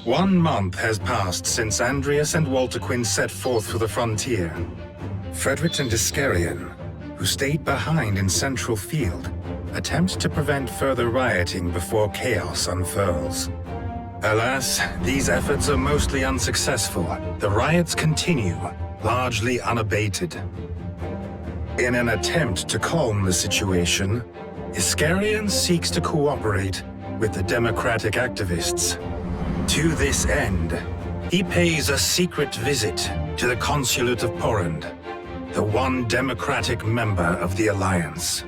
1 month has passed since Andreas and Walter Quinn set forth for the frontier. Frederick and Iscarion, who stayed behind in Central Field, attempt to prevent further rioting before chaos unfurls. Alas, these efforts are mostly unsuccessful. The riots continue, largely unabated. In an attempt to calm the situation, Iscarion seeks to cooperate with the democratic activists. To this end, he pays a secret visit to the Consulate of Porrand, the one democratic member of the Alliance.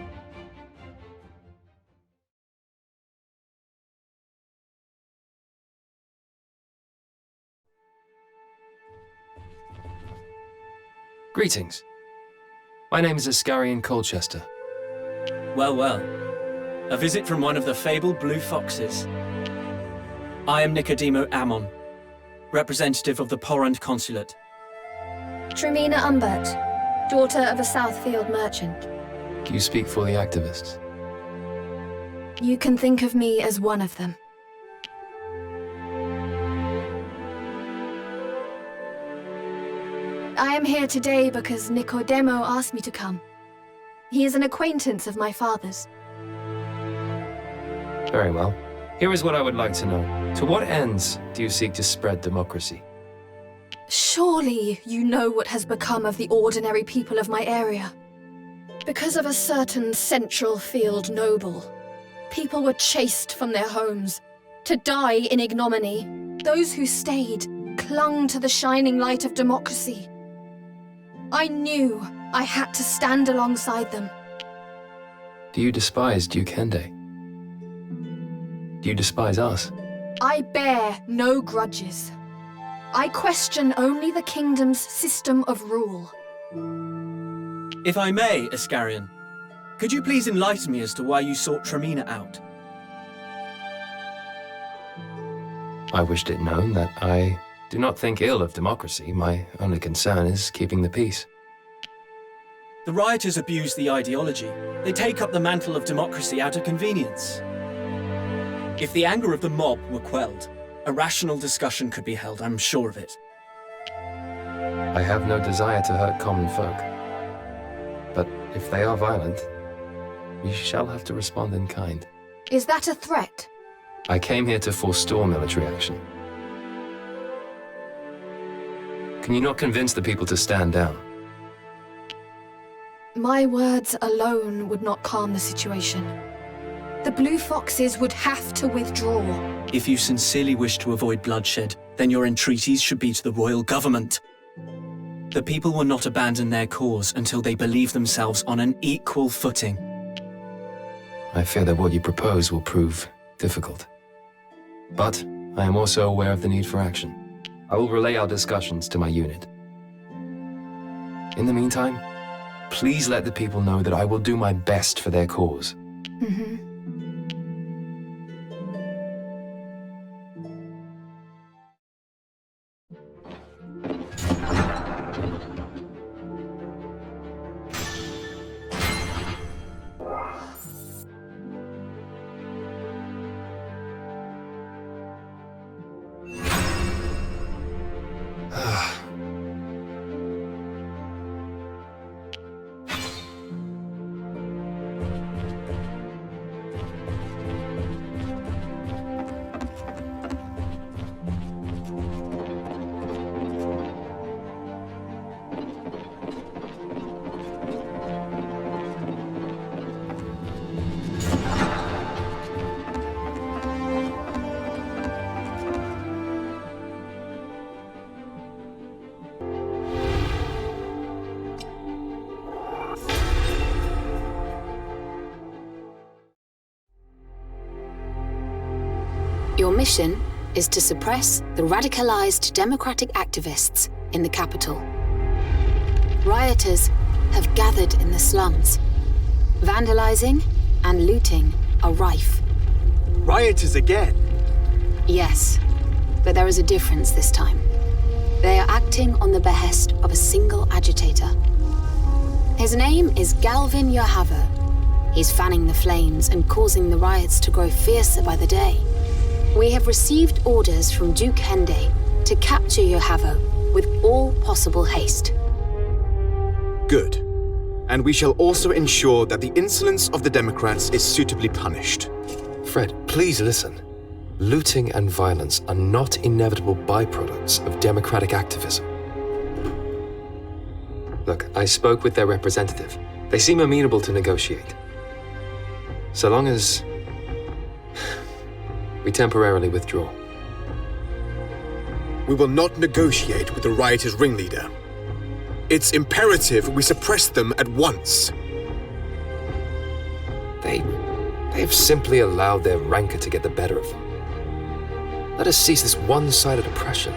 Greetings. My name is Iscarion Colchester. Well, well. A visit from one of the fabled Blue Foxes. I am Nicodemo Ammon, representative of the Porrand Consulate. Tramina Umbert, daughter of a Southfield merchant. Do you speak for the activists? You can think of me as one of them. I am here today because Nicodemo asked me to come. He is an acquaintance of my father's. Very well. Here is what I would like to know. To what ends do you seek to spread democracy? Surely you know what has become of the ordinary people of my area. Because of a certain Central Field noble, people were chased from their homes, to die in ignominy. Those who stayed clung to the shining light of democracy. I knew I had to stand alongside them. Do you despise Duke Hende? Do you despise us? I bear no grudges. I question only the kingdom's system of rule. If I may, Iscarion, could you please enlighten me as to why you sought Tramina out? I wished it known that I do not think ill of democracy. My only concern is keeping the peace. The rioters abuse the ideology. They take up the mantle of democracy out of convenience. If the anger of the mob were quelled, a rational discussion could be held, I'm sure of it. I have no desire to hurt common folk. But if they are violent, we shall have to respond in kind. Is that a threat? I came here to forestall military action. Can you not convince the people to stand down? My words alone would not calm the situation. The Blue Foxes would have to withdraw. If you sincerely wish to avoid bloodshed, then your entreaties should be to the royal government. The people will not abandon their cause until they believe themselves on an equal footing. I fear that what you propose will prove difficult. But I am also aware of the need for action. I will relay our discussions to my unit. In the meantime, please let the people know that I will do my best for their cause. Your mission is to suppress the radicalized democratic activists in the capital. Rioters have gathered in the slums. Vandalizing and looting are rife. Rioters again? Yes, but there is a difference this time. They are active acting on the behest of a single agitator. His name is Galvin Yahavo. He's fanning the flames and causing the riots to grow fiercer by the day. We have received orders from Duke Hende to capture Yahavo with all possible haste. Good. And we shall also ensure that the insolence of the Democrats is suitably punished. Fred, please listen. Looting and violence are not inevitable byproducts of democratic activism. Look, I spoke with their representative. They seem amenable to negotiate. So long as we temporarily withdraw. We will not negotiate with the rioters' ringleader. It's imperative we suppress them at once. They've simply allowed their rancor to get the better of them. Let us cease this one-sided oppression.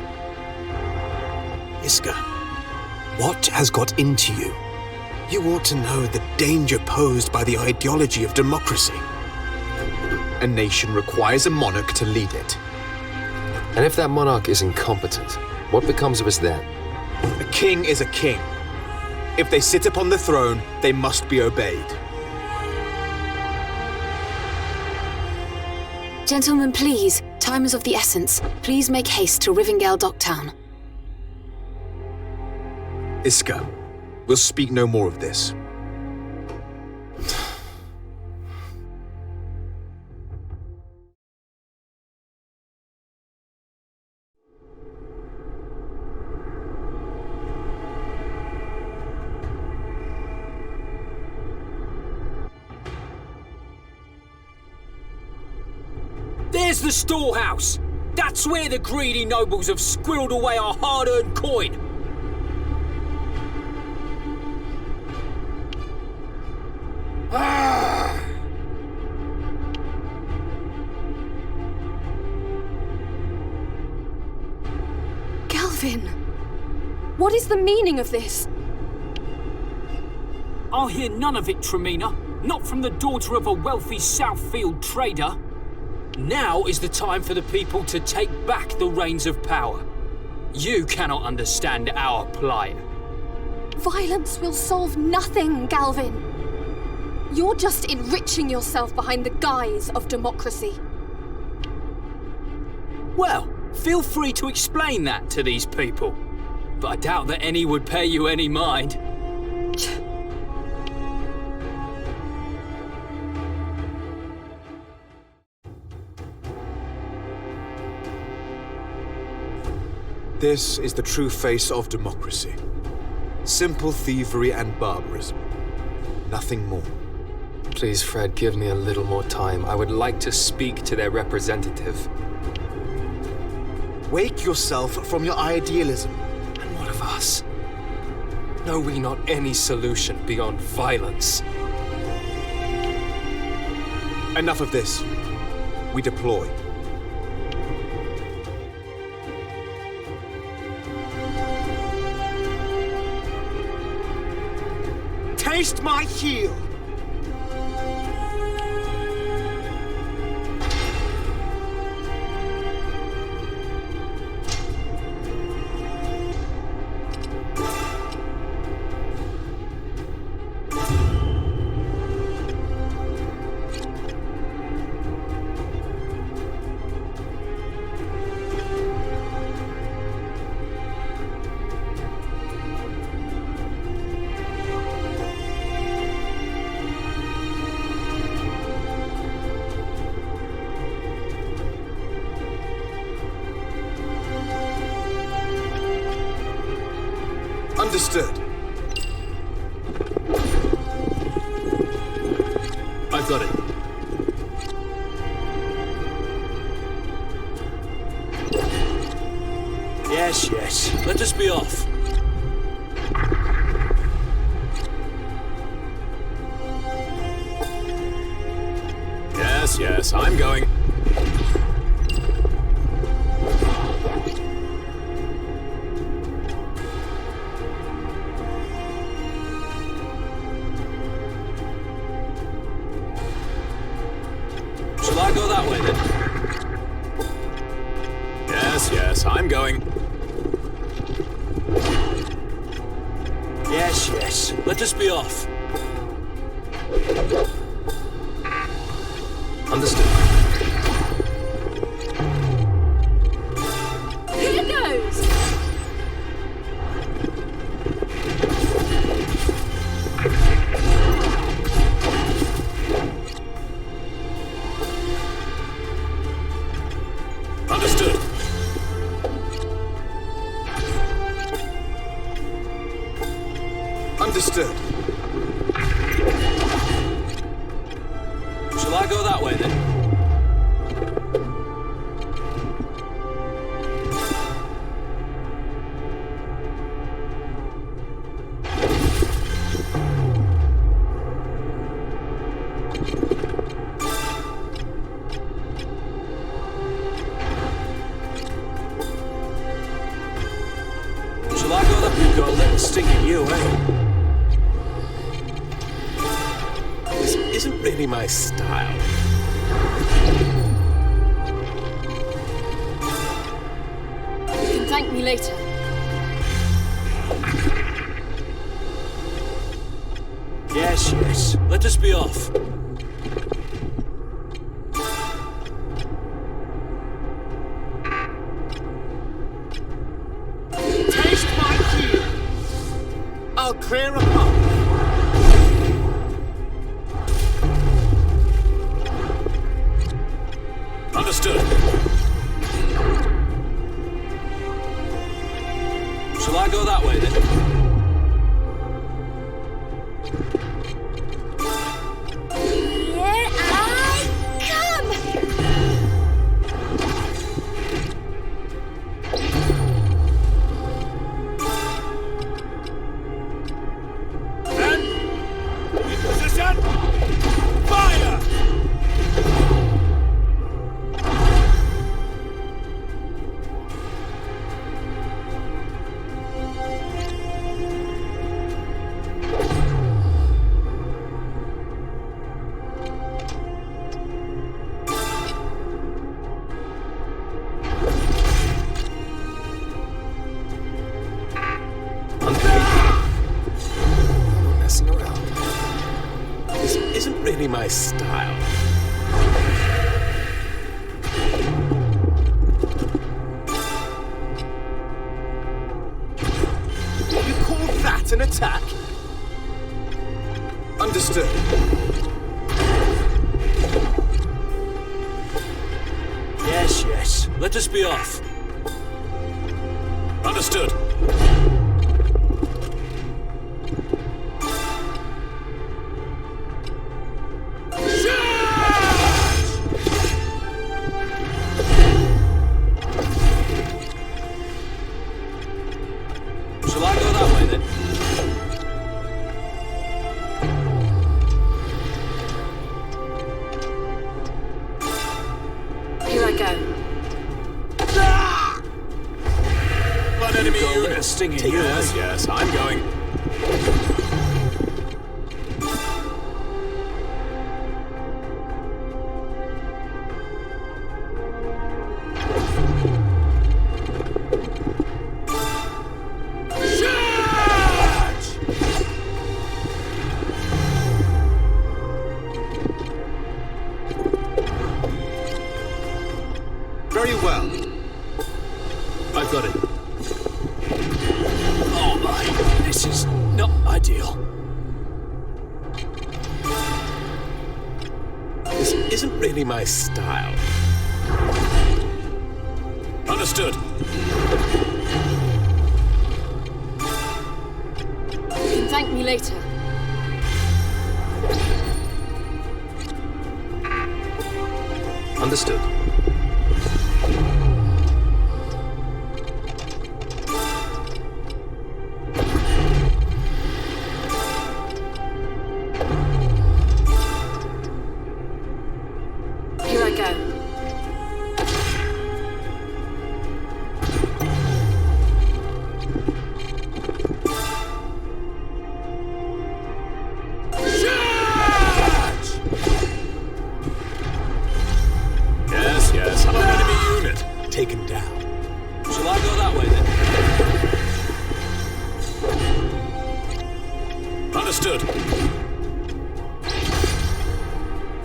Iska, what has got into you? You ought to know the danger posed by the ideology of democracy. A nation requires a monarch to lead it. And if that monarch is incompetent, what becomes of us then? A king is a king. If they sit upon the throne, they must be obeyed. Gentlemen, please. Time is of the essence. Please make haste to Rivendell Docktown. Iska, we'll speak no more of this. There's the storehouse! That's where the greedy nobles have squirreled away our hard-earned coin! Galvin! What is the meaning of this? I'll hear none of it, Tremina. Not from the daughter of a wealthy Southfield trader. Now is the time for the people to take back the reins of power. You cannot understand our plight. Violence will solve nothing, Galvin. You're just enriching yourself behind the guise of democracy. Well, feel free to explain that to these people. But I doubt that any would pay you any mind. This is the true face of democracy. Simple thievery and barbarism. Nothing more. Please, Fred, give me a little more time. I would like to speak to their representative. Wake yourself from your idealism. And what of us? Know we not any solution beyond violence? Enough of this. We deploy. Taste my heel! Understood. I've got it. Yes, yes. Let us be off. Yes, yes, I'm going. Shall I go that way then? Yes, yes, I'm going. yes. Let us be off. Understood. Here goes! Understood. Understood. Shall I go that way then? Shall I go that way? Got a little sting in you, eh? This isn't really my style. You can thank me later. Yes, yes. Let us be off. Taste my heel. I'll clear a path. Understood. Shall I go that way then? Here I come! In position! Fire! Messing around. This isn't really my style. You call that an attack? Understood. Yes, yes. Let us be off. Understood. Shall I go that way then? Here I go. One enemy Got a unit little stinging sting you, in eh? us. Yes, I'm going. Very well. I've got it. Oh my, this is not ideal. This isn't really my style. Understood. You can thank me later. Understood. Here I go. Yes, Understood.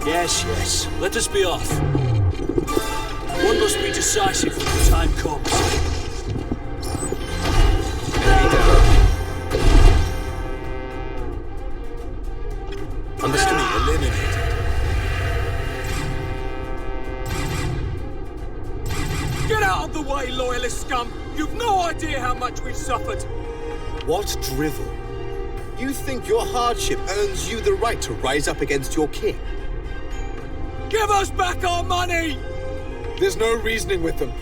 Yes, yes. Let us be off. One must be decisive when the time comes. Enemy down. Understood. Enemy eliminated. Get out of the way, loyalist scum! You've no idea how much we've suffered. What drivel? You think your hardship earns you the right to rise up against your king? Give us back our money! There's no reasoning with them.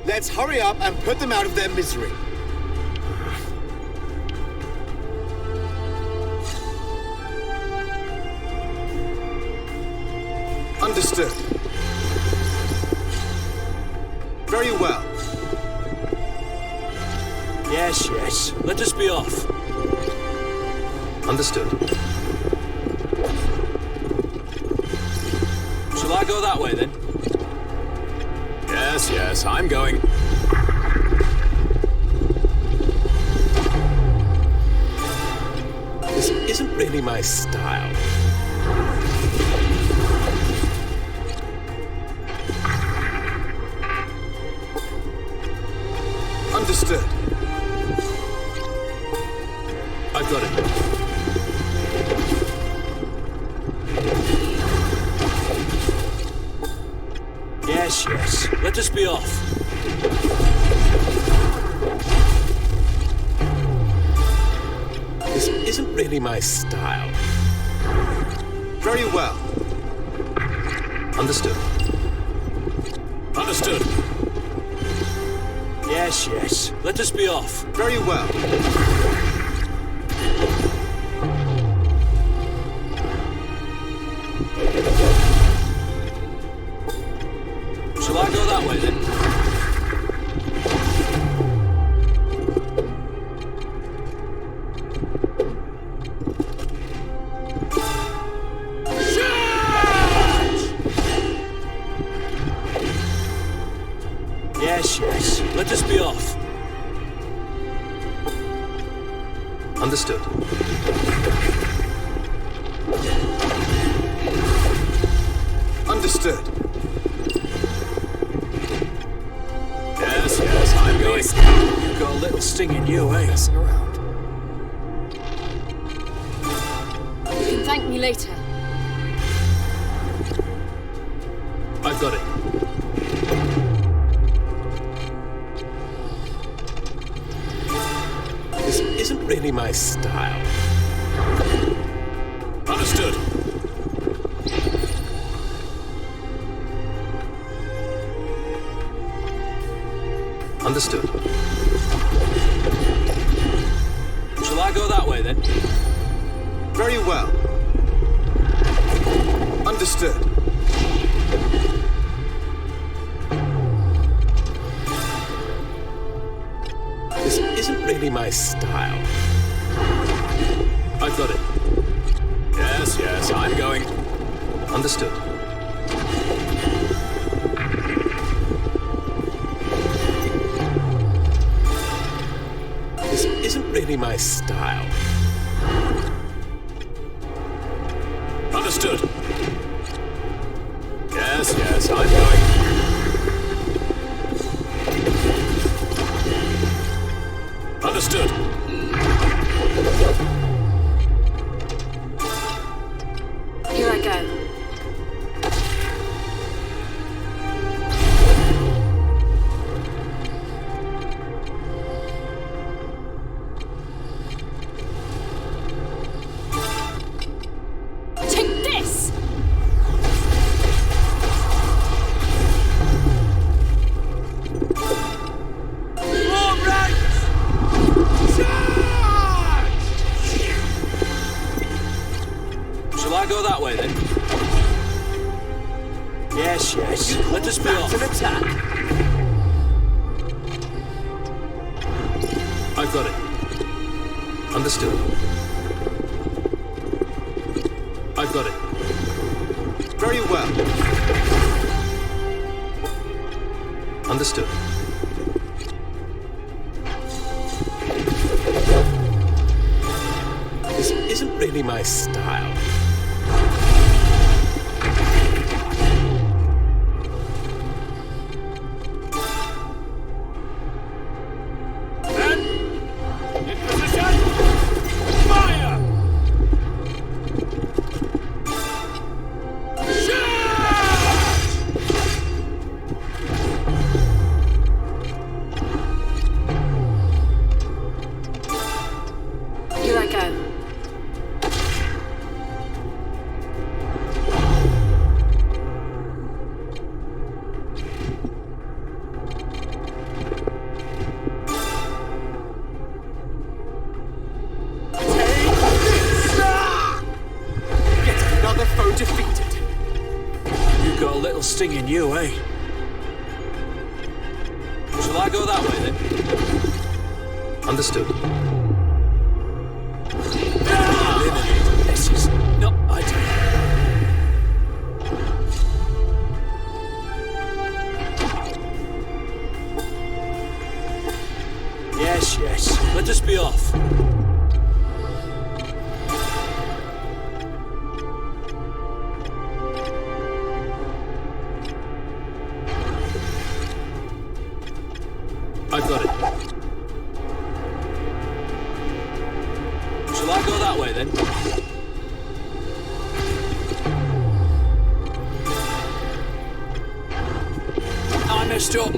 Let's hurry up and put them out of their misery. Understood. Very well. Yes, yes. Let us be off. Understood. Shall I go that way then? Yes, yes, I'm going. This isn't really my style. Understood. I've got it. Yes, yes. Let us be off. This isn't really my style. Very well. Understood. Understood. Yes, yes. Let us be off. Very well. Shall I go that way then? Yes, yes. Let us be off. Understood. Understood. Yes, yes, I'm going. You've got a little sting in you, eh? Messing around. You can thank me later. I've got it. This isn't really my style. Understood. Understood. Shall I go that way then? Very well. Understood. This isn't really my style. I've got it. Yes, yes, I'm going. Understood. This isn't really my style. Understood. Yes, yes, I'm going. Understood. Here I go. Take this! All right! Shall I go that way then? Yes, yes. Let us be off. An attack. I've got it. Understood. I've got it. Very well. Understood. This isn't isn't really my style. Sting in you, eh? Shall I go that way then? Understood. This is not ideal. Yes, yes. Let us be off. I've got it. Shall I go that way then? I messed up.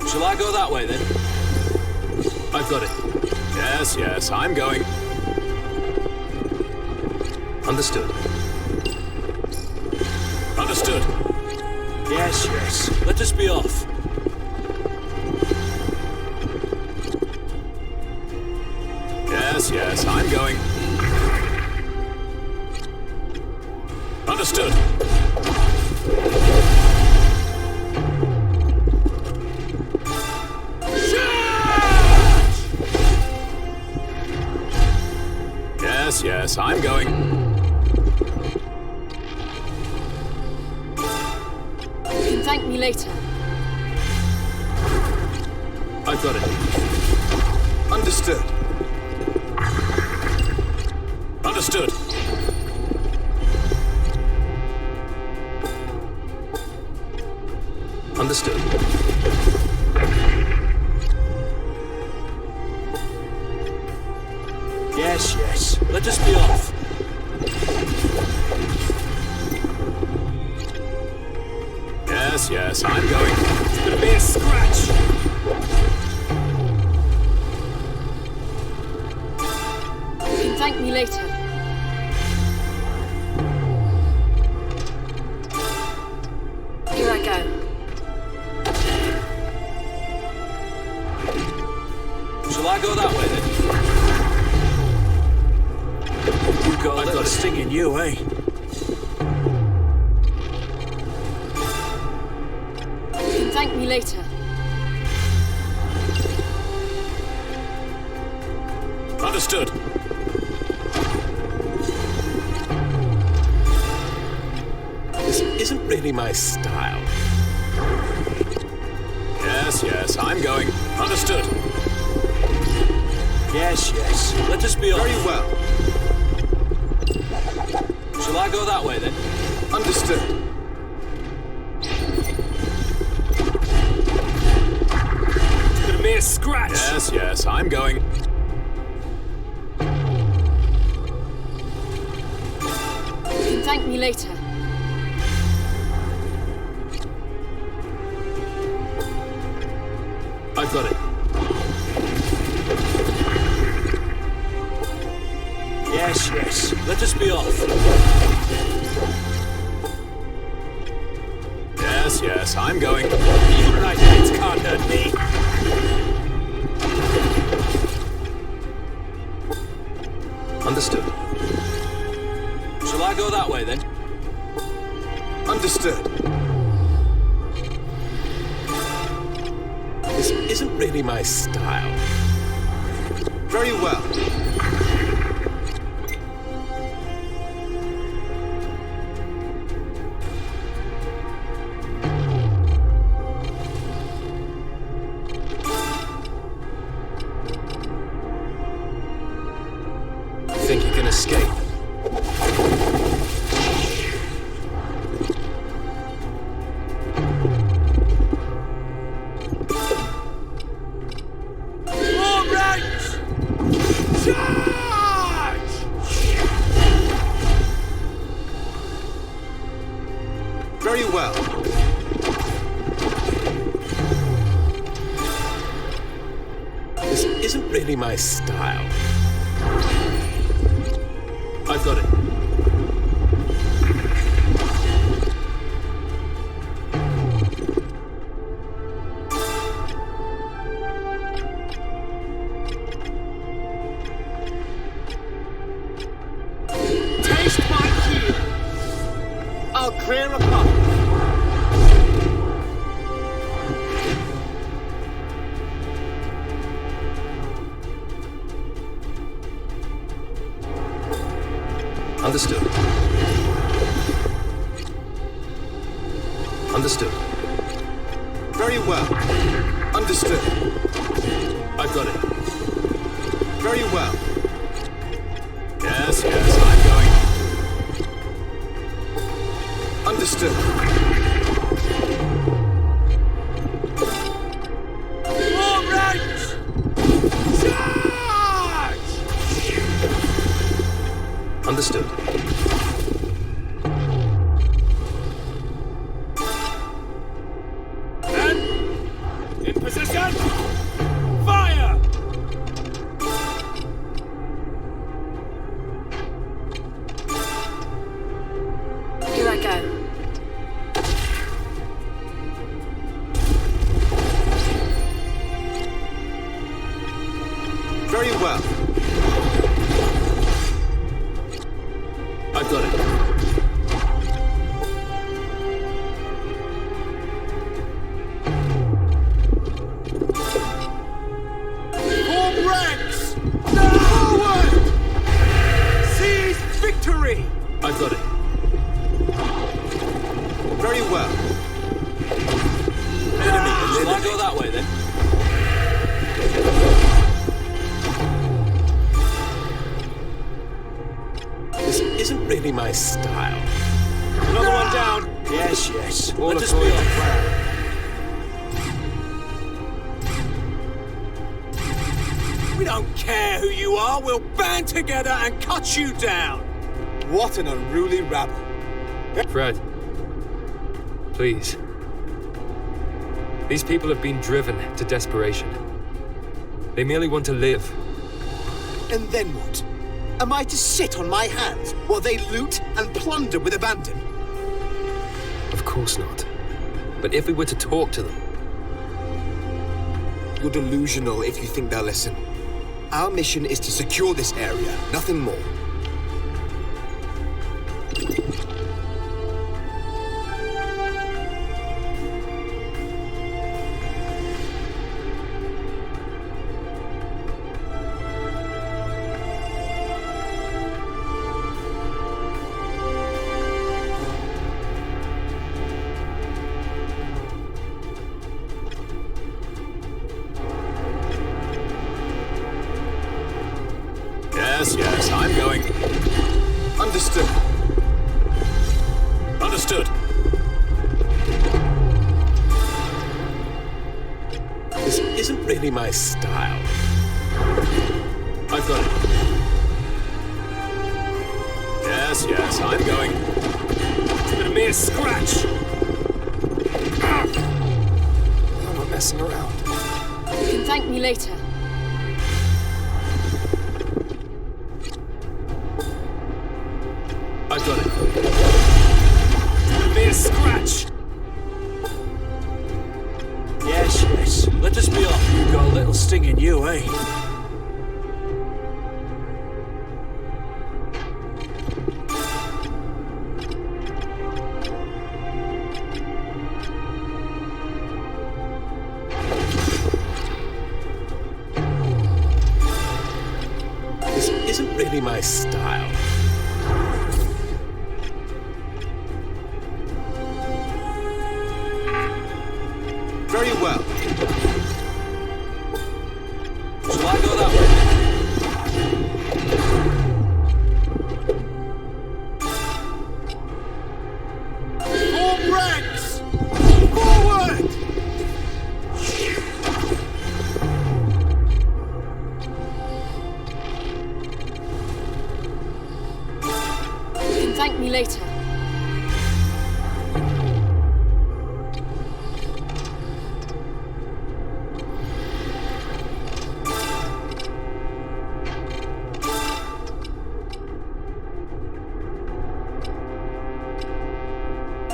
Shall I go that way then? I've got it. Yes, yes, I'm going. Understood. Understood. Yes, yes. Let us be off. Yes, yes, I'm going. Understood. Yes, yes, I'm going. You can thank me later. I've got it. Understood. Understood. Understood. Yes, yes. Let us be off. Yes, yes, I'm going. It's gonna be a scratch. You can thank me later. Here I go. Shall I go that way then? I've got a sting in you, eh? You can thank me later. Understood. This isn't really my style. Yes, yes, I'm going. Understood. Yes, yes. Let us be off. Very well. Shall I go that way then? Understood. It's gonna be a scratch. Yes, yes, I'm going. You can thank me later. I've got it. Yes, yes. Let us be off. Yes, yes, I'm going. Even right hands can't hurt me. Understood. Shall I go that way then? Understood. This isn't really my style. Very well. Think you can escape? All right! Charge! Very well. This isn't really my style. I've got it. Taste my heel. I'll clear a path. Understood. Understood. Very well. Understood. I've got it. Very well. Yes, yes, I'm going. Understood. All right! Charge! Understood. Men! In position! Fire! Here I go. Very well. I've got it. Form ranks! Forward! Seize victory! I've got it. Very well. Enemy, shall I go that way then? This isn't really my style. Another one down. Yes, yes. All Let us be according to off. plan. We don't care who you are. We'll band together and cut you down. What an unruly rabble. Fred. Please. These people have been driven to desperation. They merely want to live. And then what? Am I to sit on my hands while they loot and plunder with abandon? Of course not. But if we were to talk to them... You're delusional if you think they'll listen. Our mission is to secure this area, nothing more. Yes, yes, I'm going. Understood. Understood. This isn't really my style. I've got it. Yes, yes, I'm going. It's been a mere scratch. I'm not messing around. You can thank me later. Be a scratch! Yes, yes. Let us be off. You've got a little sting in you, eh? This isn't really my style. Very well. Shall I go that way? Form ranks! Forward! You can thank me later.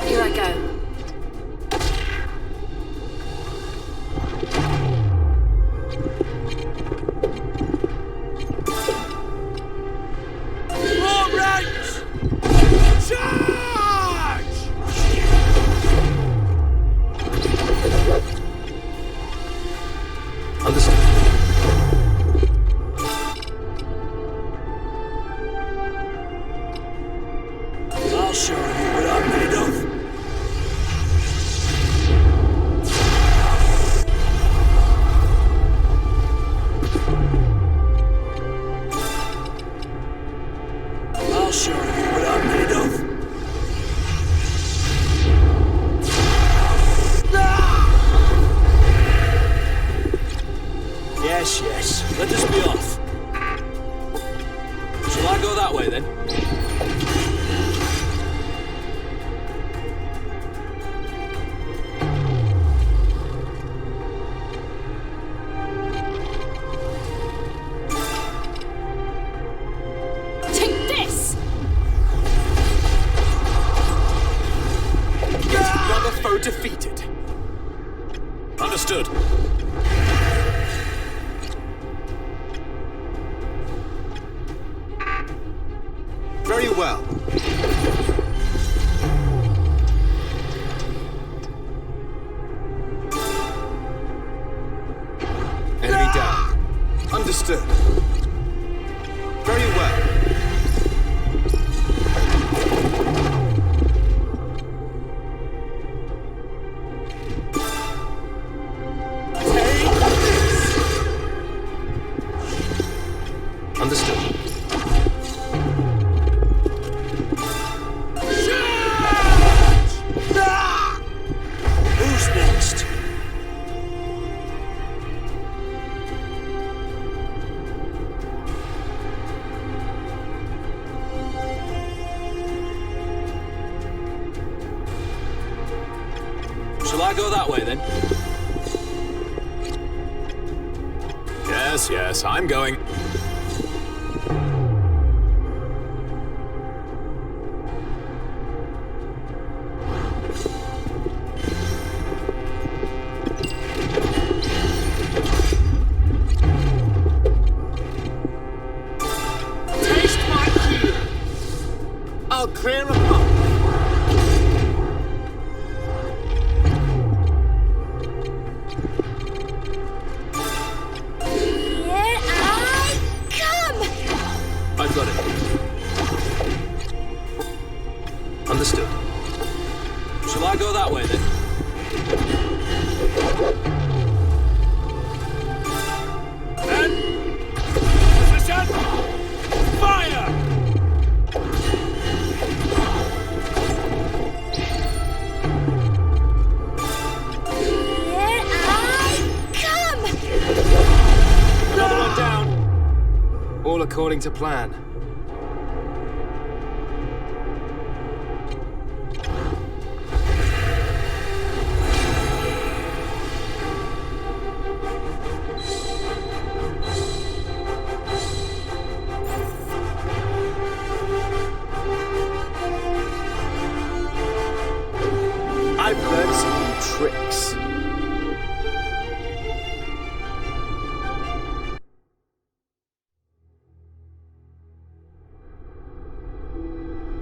Here I go. Form ranks! Charge! Understood. I'll show you what I'm made of. I'll show you what I'm made of. Yes, yes. Let us be off. Shall I go that way then? Take this! Another foe defeated. Understood. Very well. Enemy down. Understood. Very well. Understood. Who's next? Shall I go that way then? Yes, yes, I'm going. Taste my heel. I'll clear a path. Here I come! I've got it. Understood. Shall I go that way then? Position! Fire! Here I come! Another one down. All according to plan.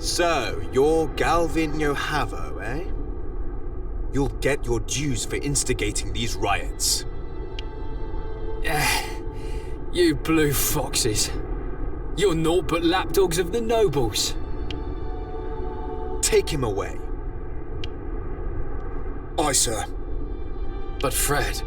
So, you're Galvin Yohavo, eh? You'll get your dues for instigating these riots. You blue foxes. You're naught but lapdogs of the nobles. Take him away. Aye, sir. But Fred...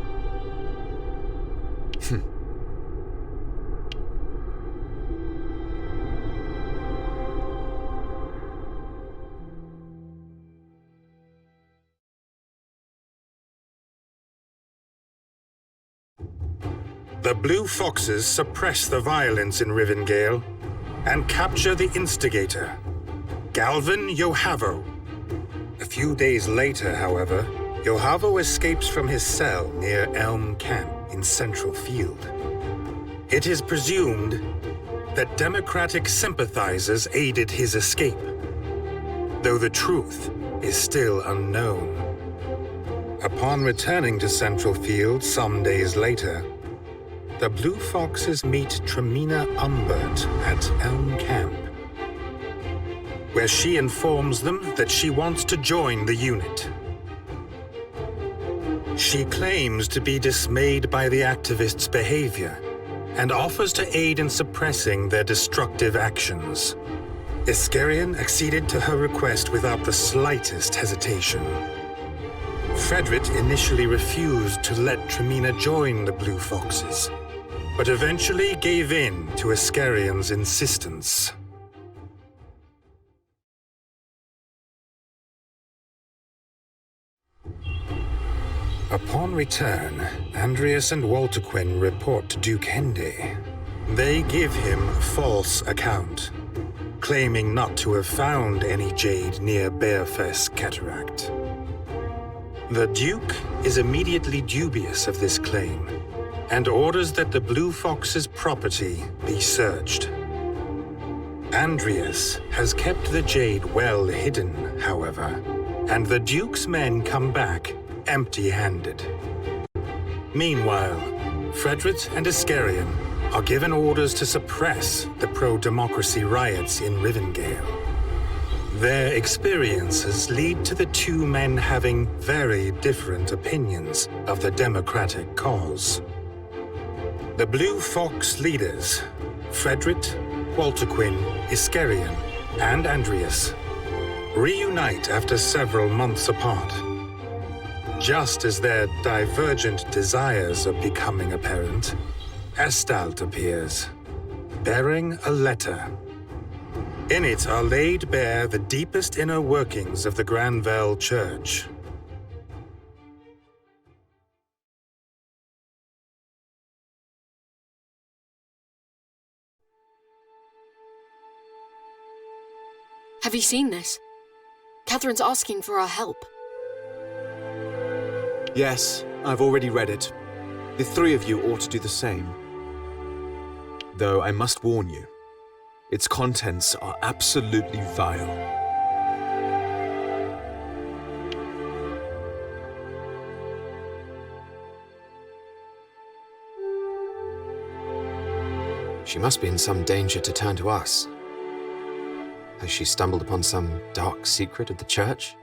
The Blue Foxes suppress the violence in Rivendell and capture the instigator, Galvin Yohavo. A few days later, however, Yohavo escapes from his cell near Elm Camp in Central Field. It is presumed that Democratic sympathizers aided his escape, though the truth is still unknown. Upon returning to Central Field some days later, the Blue Foxes meet Tremina Umbert at Elm Camp, where she informs them that she wants to join the unit. She claims to be dismayed by the activists' behavior and offers to aid in suppressing their destructive actions. Iskarion acceded to her request without the slightest hesitation. Frederick initially refused to let Tremina join the Blue Foxes, but eventually gave in to Iskarion's insistence. Upon return, Andreas and Walterquin report to Duke Hendy. They give him a false account, claiming not to have found any jade near Bearfest Cataract. The Duke is immediately dubious of this claim and orders that the Blue Fox's property be searched. Andreas has kept the jade well hidden, however, and the Duke's men come back empty-handed. Meanwhile, Frederick and Iskarion are given orders to suppress the pro-democracy riots in Rivendell. Their experiences lead to the two men having very different opinions of the democratic cause. The Blue Fox leaders, Frederick, Walterquin, Iskarion, and Andreas, reunite after several months apart. Just as their divergent desires are becoming apparent, Estalt appears, bearing a letter. In it are laid bare the deepest inner workings of the Granville Church. Have you seen this? Catherine's asking for our help. Yes, I've already read it. The three of you ought to do the same. Though I must warn you, its contents are absolutely vile. She must be in some danger to turn to us. Has she stumbled upon some dark secret of the Church?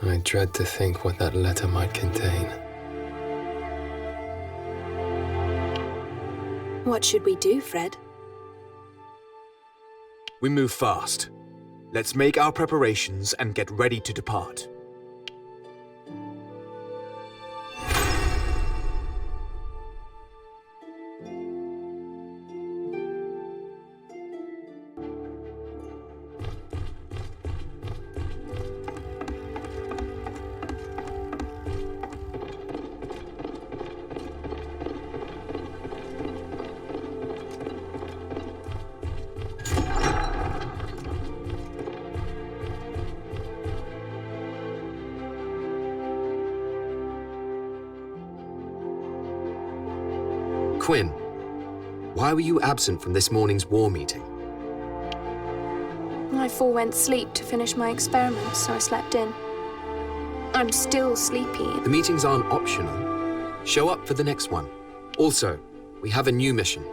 I dread to think what that letter might contain. What should we do, Fred? We move fast. Let's make our preparations and get ready to depart. Quinn, why were you absent from this morning's war meeting? I forewent sleep to finish my experiments, so I slept in. I'm still sleepy. The meetings aren't optional. Show up for the next one. Also, we have a new mission.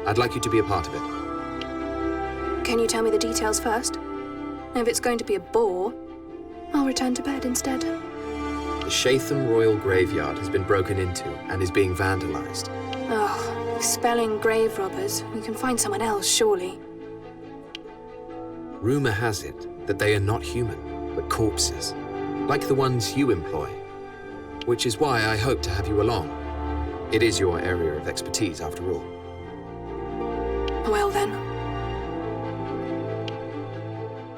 I'd like you to be a part of it. Can you tell me the details first? If it's going to be a bore, I'll return to bed instead. The Shatham Royal Graveyard has been broken into and is being vandalized. Oh, expelling grave robbers. We can find someone else, surely. Rumor has it that they are not human, but corpses, like the ones you employ. Which is why I hope to have you along. It is your area of expertise, after all. Well then.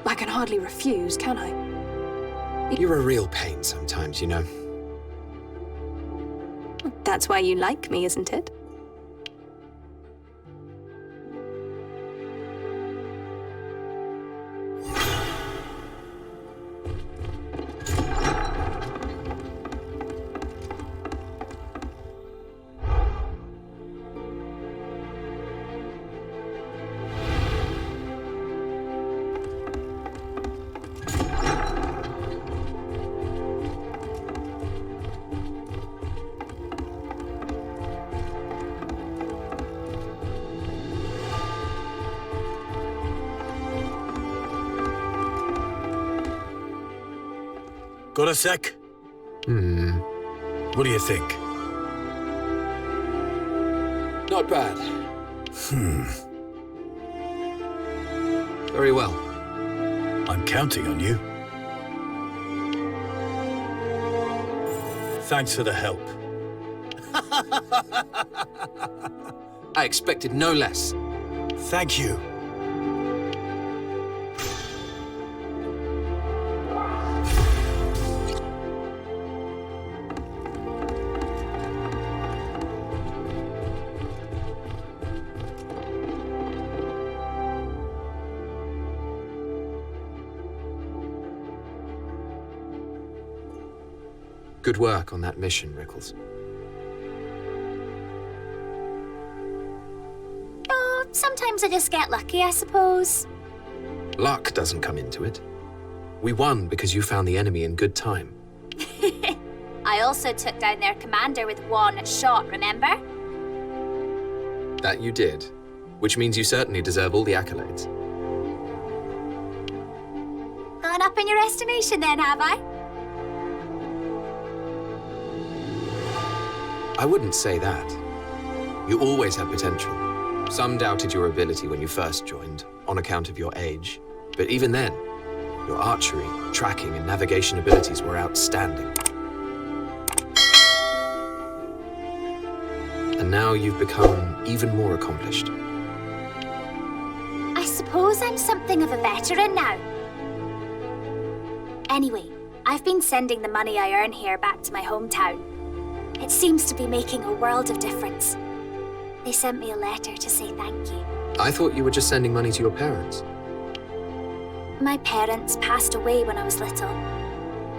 I can hardly refuse, can I? You're a real pain sometimes, you know. That's why you like me, isn't it? Got a sec? What do you think? Not bad. Very well. I'm counting on you. Thanks for the help. I expected no less. Thank you. Good work on that mission, Rickles. Oh, sometimes I just get lucky, I suppose. Luck doesn't come into it. We won because you found the enemy in good time. I also took down their commander with one shot, remember? That you did, which means you certainly deserve all the accolades. Gone up in your estimation then, have I? I wouldn't say that. You always had potential. Some doubted your ability when you first joined, on account of your age. But even then, your archery, tracking, and navigation abilities were outstanding. And now you've become even more accomplished. I suppose I'm something of a veteran now. Anyway, I've been sending the money I earn here back to my hometown. It seems to be making a world of difference. They sent me a letter to say thank you. I thought you were just sending money to your parents. My parents passed away when I was little.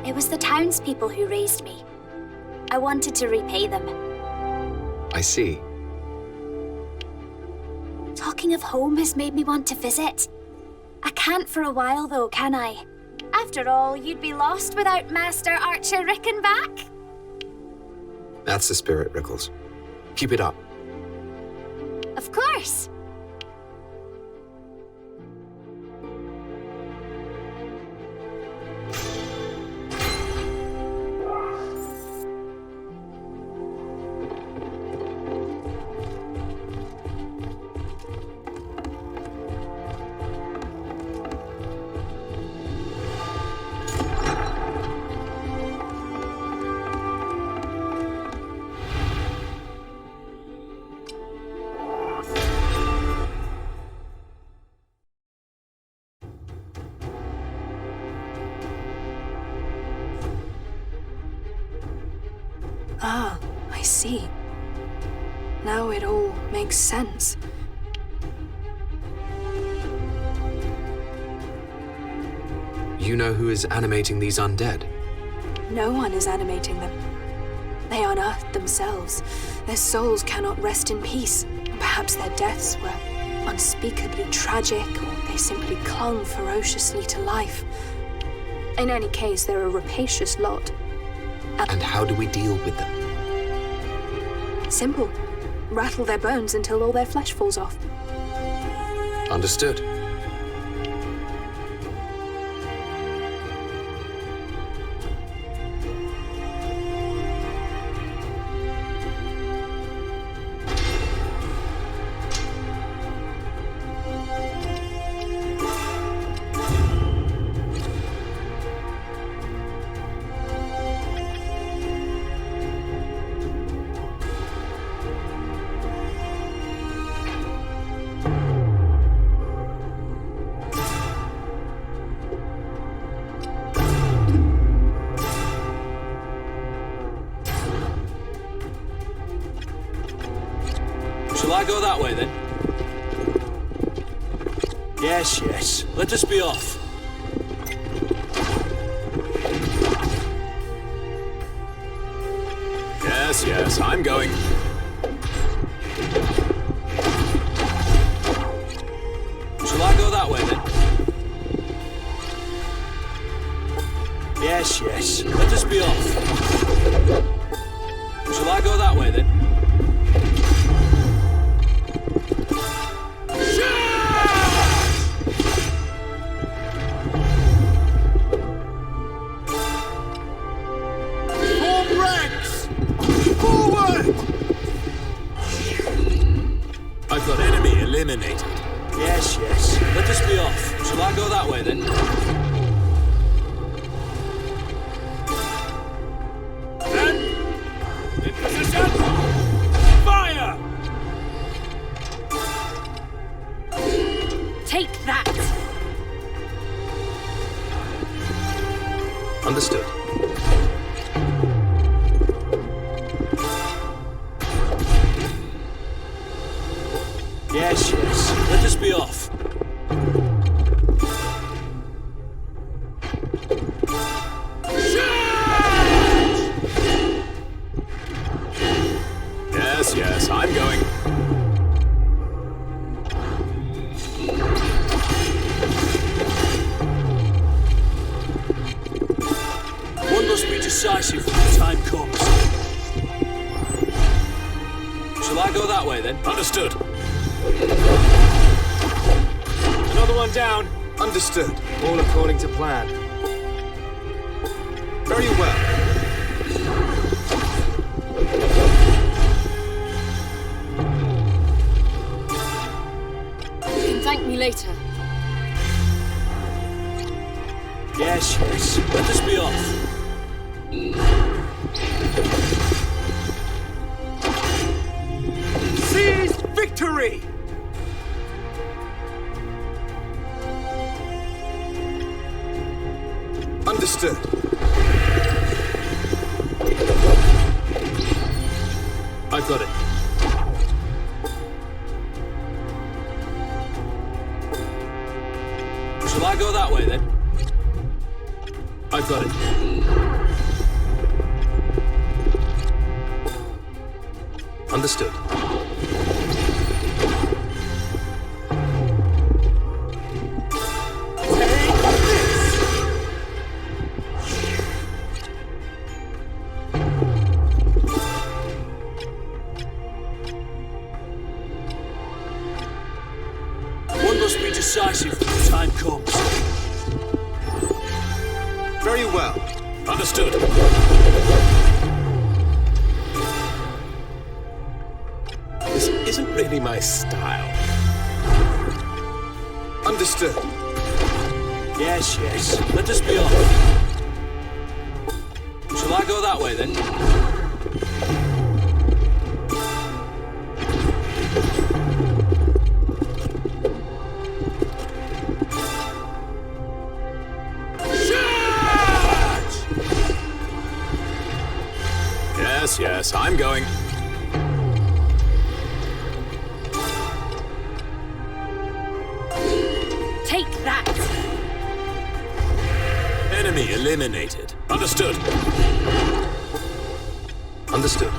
It was the townspeople who raised me. I wanted to repay them. I see. Talking of home has made me want to visit. I can't for a while though, can I? After all, you'd be lost without Master Archer Rickenback. That's the spirit, Rickles. Keep it up. Of course. Ah, I see. Now it all makes sense. You know who is animating these undead? No one is animating them. They unearthed themselves. Their souls cannot rest in peace. Perhaps their deaths were unspeakably tragic, or they simply clung ferociously to life. In any case, they're a rapacious lot. And how do we deal with them? Simple. Rattle their bones until all their flesh falls off. Understood. Shall I go that way then? Yes, yes. Let us be off. Yes, yes, I'm going. Shall I go that way then? Yes, yes. Let us be off. Shall I go that way then? I've got enemy eliminated. Yes, yes. Let us be off. Shall I go that way then? In position! Fire! Take that! Understood. Yes, yes. Let us be off. Yes, yes, I'm going. One must be decisive when the time comes. Shall I go that way then? Understood. Another one down. Understood. All according to plan. Very well. You can thank me later. Yes, yes. Let us be off. Seize victory! Understood. I've got it. Shall I go that way then? I've got it. Understood. One must be decisive when the time comes. Very well. Understood. This isn't really my style. Understood. Yes, yes. Let us be off. Shall I go that way then? Yes, yes, I'm going. Take that! Enemy eliminated. Understood. Understood.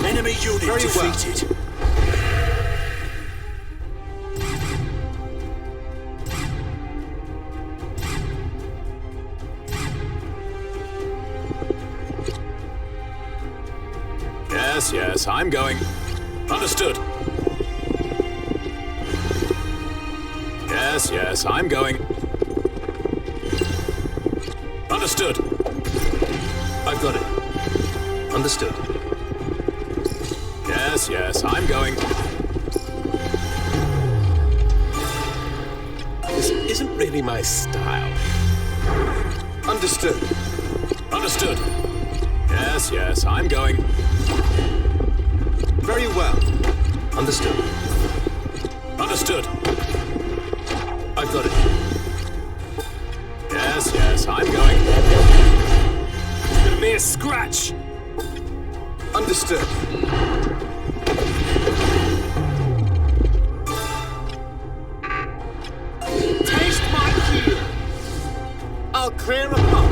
Enemy unit Very defeated. well. Yes, yes, I'm going. Understood. Yes, yes, I'm going. Understood. I've got it. Understood. Yes, yes, I'm going. This isn't really my style. Understood. Understood. Yes, yes, I'm going. Very well. Understood. Understood. I've got it. Yes, yes, I'm going. mere scratch! Understood. Taste my heel! I'll clear a path.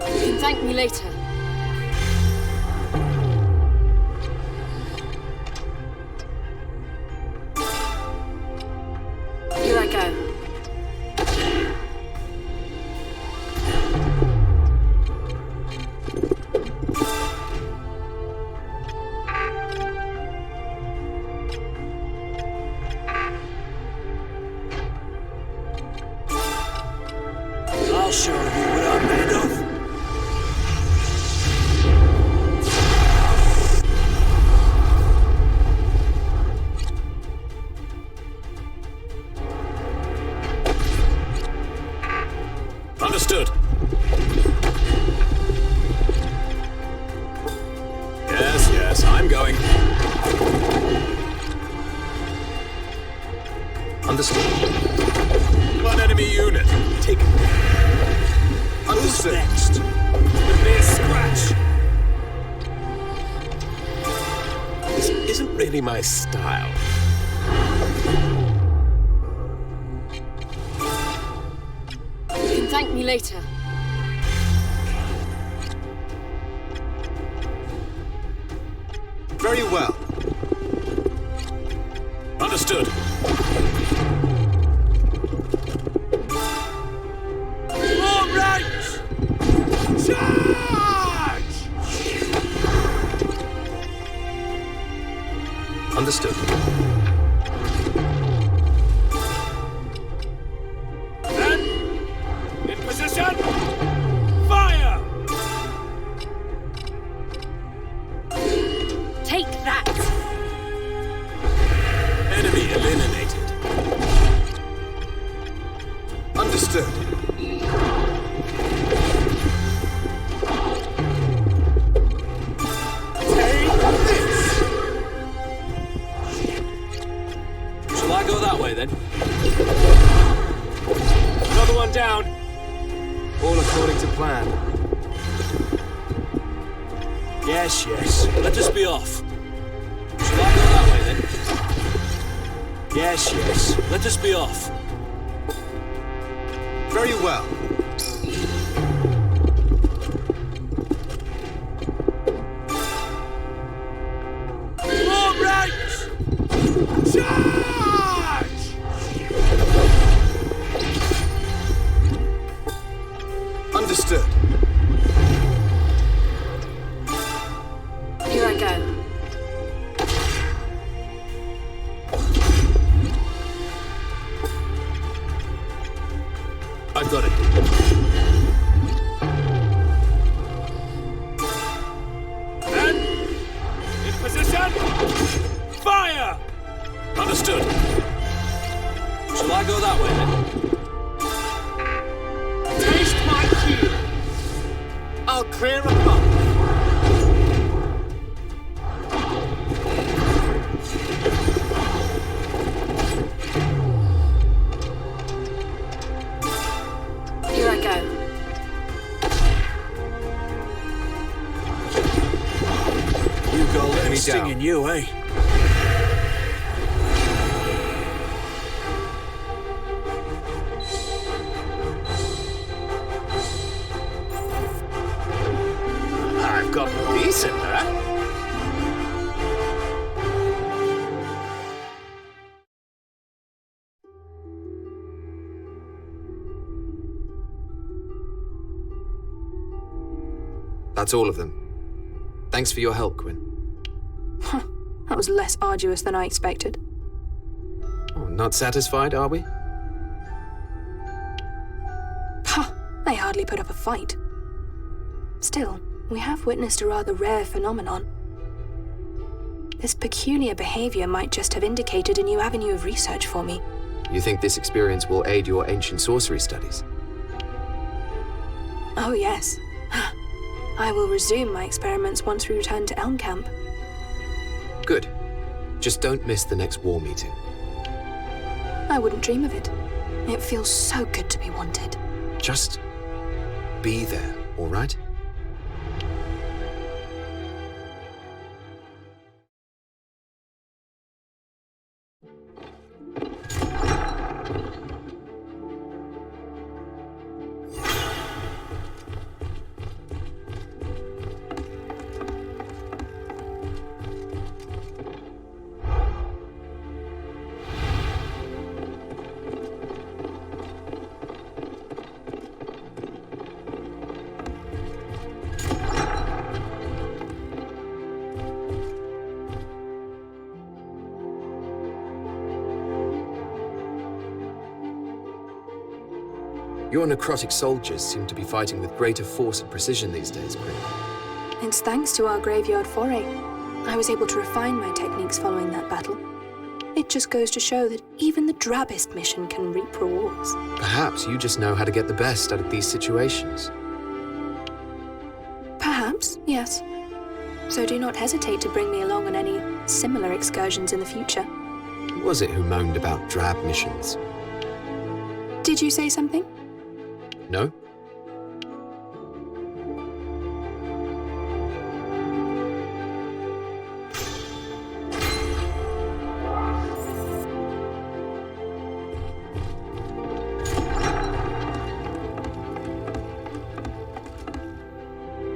You can thank me later. Here I go. I'll show you what I'm made of. Understood. Yes, I'm going. Understood. One enemy unit. Taken. Understood. Next. The mere scratch! This isn't really my style. You can thank me later. Very well. Understood. All right! Charge! Understood. Men, in position! Fire! Take that! Enemy eliminated. Understood. Shall I go that way then? Another one down. All according to plan. Yes. Let us be off. Shall I go that way then? Yes. Let us be off. Very well. All right! Charge! Understood. Here I go. I've got it. Men, in position! Fire! Understood. Shall I go that way then? Taste my heel! I'll clear a path. Here I go. You go let Enemy me sting down. in you, eh? I've got decent, huh? That's all of them. Thanks for your help, Quinn. That was less arduous than I expected. Oh, not satisfied, are we? Ha! They hardly put up a fight. Still, we have witnessed a rather rare phenomenon. This peculiar behavior might just have indicated a new avenue of research for me. You think this experience will aid your ancient sorcery studies? Oh, yes. I will resume my experiments once we return to Elm Camp. Good. Just don't miss the next war meeting. I wouldn't dream of it. It feels so good to be wanted. Just be there, all right? Your necrotic soldiers seem to be fighting with greater force and precision these days, Grim. It's thanks to our graveyard foray. I was able to refine my techniques following that battle. It just goes to show that even the drabbest mission can reap rewards. Perhaps you just know how to get the best out of these situations. Perhaps, yes. So do not hesitate to bring me along on any similar excursions in the future. Who was it who moaned about drab missions? Did you say something? No?